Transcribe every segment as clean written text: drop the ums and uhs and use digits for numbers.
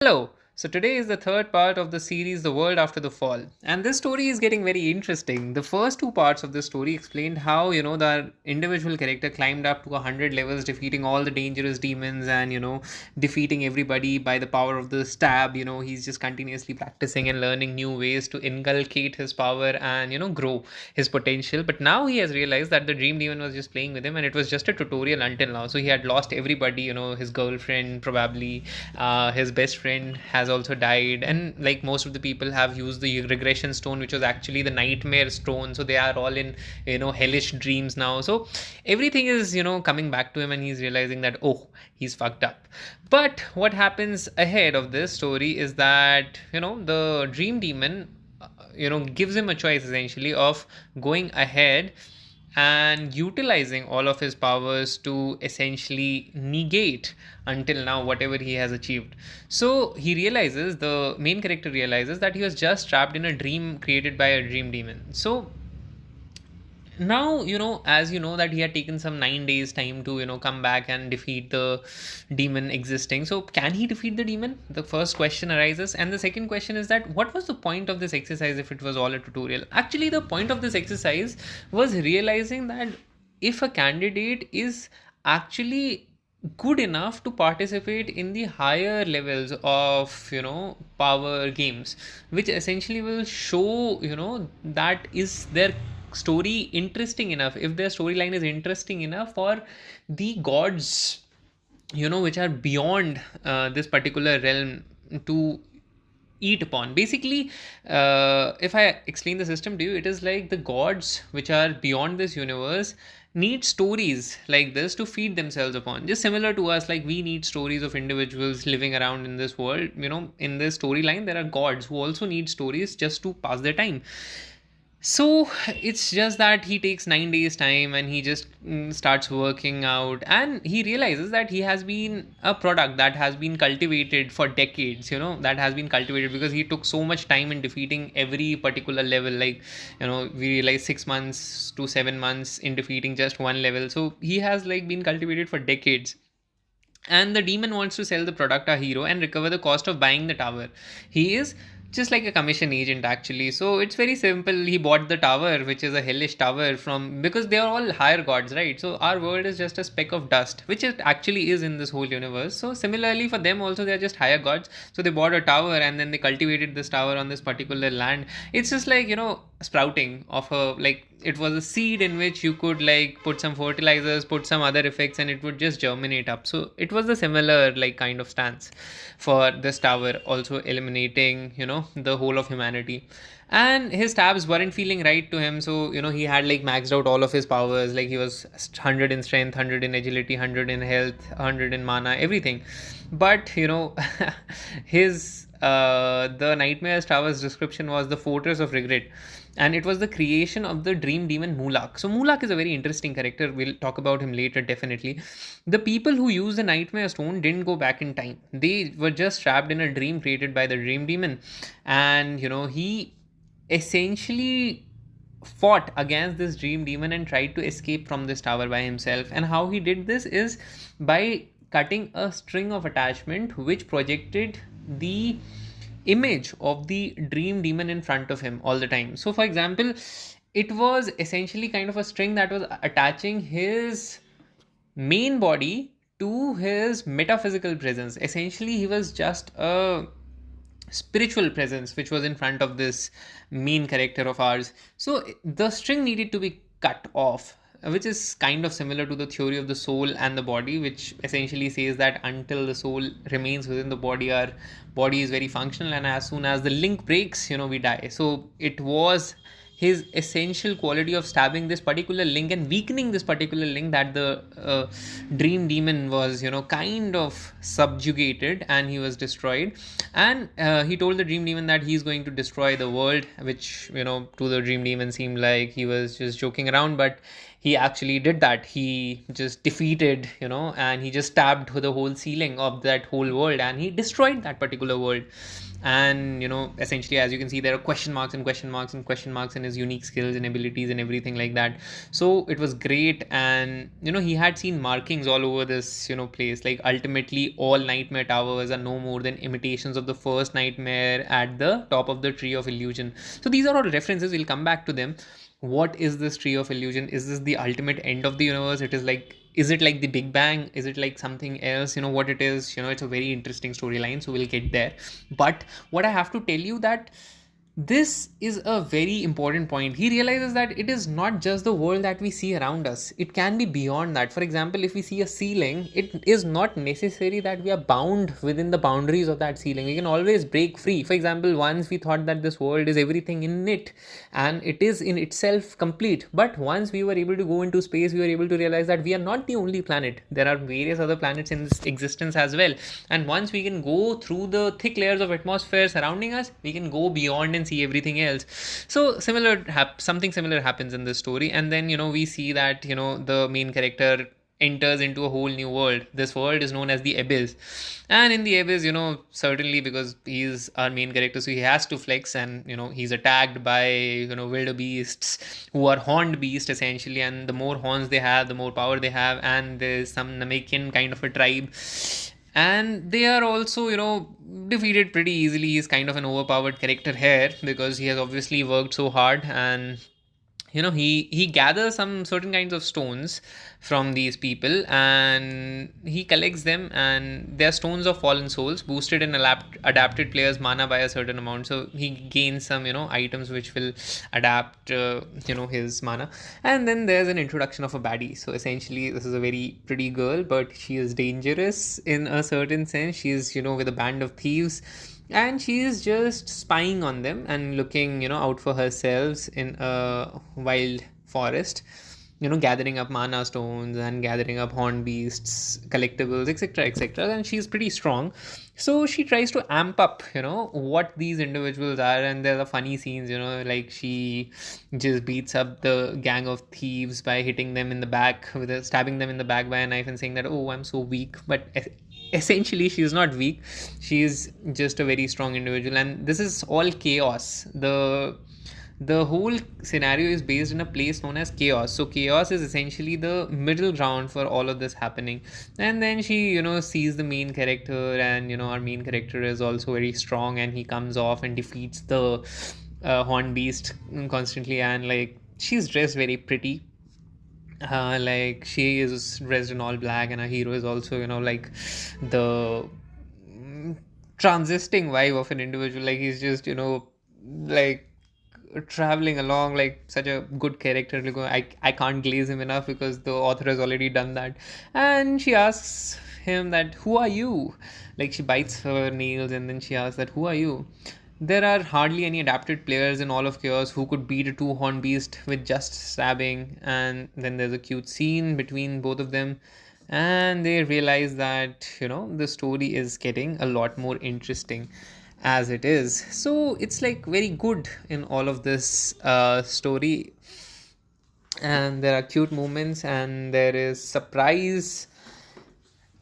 Hello. So today is the third part of the series The World After the Fall. And this story is getting very interesting. The first two parts of the story explained how, the individual character climbed up to 100 levels, defeating all the dangerous demons and, defeating everybody by the power of the stab. He's just continuously practicing and learning new ways to inculcate his power and, grow his potential. But now he has realized that the dream demon was just playing with him and it was just a tutorial until now. So he had lost everybody, his girlfriend, probably his best friend has also died, and like most of the people have used the regression stone, which was actually the nightmare stone. So they are all in hellish dreams now. So everything is coming back to him, and he's realizing that, oh, he's fucked up. But what happens ahead of this story is that the dream demon gives him a choice essentially of going ahead and utilizing all of his powers to essentially negate until now whatever he has achieved. So he realizes, the main character realizes, that he was just trapped in a dream created by a dream demon. So now, as you know, that he had taken some 9 days time to come back and defeat the demon existing. So can he defeat the demon? The first question arises, and the second question is that what was the point of this exercise if it was all a tutorial? Actually, the point of this exercise was realizing that if a candidate is actually good enough to participate in the higher levels of power games, which essentially will show that is their story interesting enough, if their storyline is interesting enough for the gods which are beyond this particular realm to eat upon. Basically, if I explain the system to you, it is like the gods which are beyond this universe need stories like this to feed themselves upon, just similar to us. Like, we need stories of individuals living around in this world. In this storyline, there are gods who also need stories just to pass their time. So it's just that he takes 9 days time, and he just starts working out, and he realizes that he has been a product that has been cultivated for decades, that has been cultivated because he took so much time in defeating every particular level. Like, we realize 6 months to 7 months in defeating just one level. So he has like been cultivated for decades, and the demon wants to sell the product a hero and recover the cost of buying the tower. He is just like a commission agent actually. So it's very simple. He bought the tower, which is a hellish tower, from, because they are all higher gods, right? So our world is just a speck of dust, which it actually is in this whole universe. So similarly for them also, they are just higher gods. So they bought a tower, and then they cultivated this tower on this particular land. It's just like sprouting of a, like, it was a seed in which you could like put some fertilizers, put some other effects, and it would just germinate up. So it was a similar like kind of stance for this tower, also eliminating the whole of humanity. And his tabs weren't feeling right to him. So he had like maxed out all of his powers. Like, he was 100 in strength, 100 in agility, 100 in health, 100 in mana, everything. But his the nightmare tower's description was the fortress of regret, and it was the creation of the dream demon Mulak. So Mulak is a very interesting character. We'll talk about him later, definitely. The people who used the nightmare stone didn't go back in time. They were just trapped in a dream created by the dream demon, and he essentially fought against this dream demon and tried to escape from this tower by himself. And how he did this is by cutting a string of attachment which projected the image of the dream demon in front of him all the time. So for example, it was essentially kind of a string that was attaching his main body to his metaphysical presence. Essentially, he was just a spiritual presence which was in front of this main character of ours. So the string needed to be cut off, which is kind of similar to the theory of the soul and the body, which essentially says that until the soul remains within the body, our body is very functional, and as soon as the link breaks, we die. So it was his essential quality of stabbing this particular link and weakening this particular link that the dream demon was kind of subjugated, and he was destroyed. And he told the dream demon that he's going to destroy the world, which to the dream demon seemed like he was just joking around. But he actually did that. He just defeated, and he just stabbed the whole ceiling of that whole world, and he destroyed that particular world. And essentially, as you can see, there are question marks and question marks and question marks in his unique skills and abilities and everything like that. So it was great. And he had seen markings all over this place. Like, ultimately, all nightmare towers are no more than imitations of the first nightmare at the top of the tree of illusion. So these are all references, we'll come back to them. What is this tree of illusion? Is this the ultimate end of the universe? Is it like the Big Bang? Is it like something else? What it is? It's a very interesting storyline, so we'll get there. But what I have to tell you, that this is a very important point. He realizes that it is not just the world that we see around us, it can be beyond that. For example, if we see a ceiling, it is not necessary that we are bound within the boundaries of that ceiling. We can always break free. For example, once we thought that this world is everything in it and it is in itself complete, but once we were able to go into space, we were able to realize that we are not the only planet. There are various other planets in this existence as well. And once we can go through the thick layers of atmosphere surrounding us, we can go beyond and see everything else. So something similar happens in this story. And then we see that the main character enters into a whole new world. This world is known as the Abyss. And in the Abyss, certainly because he's our main character, so he has to flex. And he's attacked by wildebeests, who are horned beasts essentially. And the more horns they have, the more power they have. And there's some Namekian kind of a tribe, and they are also defeated pretty easily. He's kind of an overpowered character here because he has obviously worked so hard. And he gathers some certain kinds of stones from these people, and he collects them, and they're stones of fallen souls, boosted and adapted players mana by a certain amount. So he gains some items which will adapt his mana. And then there's an introduction of a baddie. So essentially, this is a very pretty girl, but she is dangerous in a certain sense. She's with a band of thieves, and she is just spying on them and looking out for herself in a wild forest, gathering up mana stones and gathering up horn beasts, collectibles, etc., etc. And she's pretty strong. So she tries to amp up what these individuals are. And there are funny scenes, like she just beats up the gang of thieves by hitting them in the back stabbing them in the back by a knife, and saying that, oh, I'm so weak. But essentially, she's not weak. She's just a very strong individual. And this is all chaos. The whole scenario is based in a place known as chaos. So chaos is essentially the middle ground for all of this happening. And then she sees the main character, and our main character is also very strong, and he comes off and defeats the horn beast constantly. And like, she's dressed very pretty. Like, she is dressed in all black, and our hero is also like the transisting vibe of an individual. Like, he's just like traveling along like such a good character. Like, I can't glaze him enough because the author has already done that. And she asks him that, who are you? Like, she bites her nails, and then she asks that, who are you? There are hardly any adapted players in all of Chaos who could beat a two-horn beast with just stabbing. And then there's a cute scene between both of them, and they realize that the story is getting a lot more interesting as it is. So it's like very good in all of this story. And there are cute moments, and there is surprise,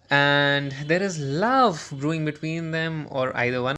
and there is love brewing between them, or either one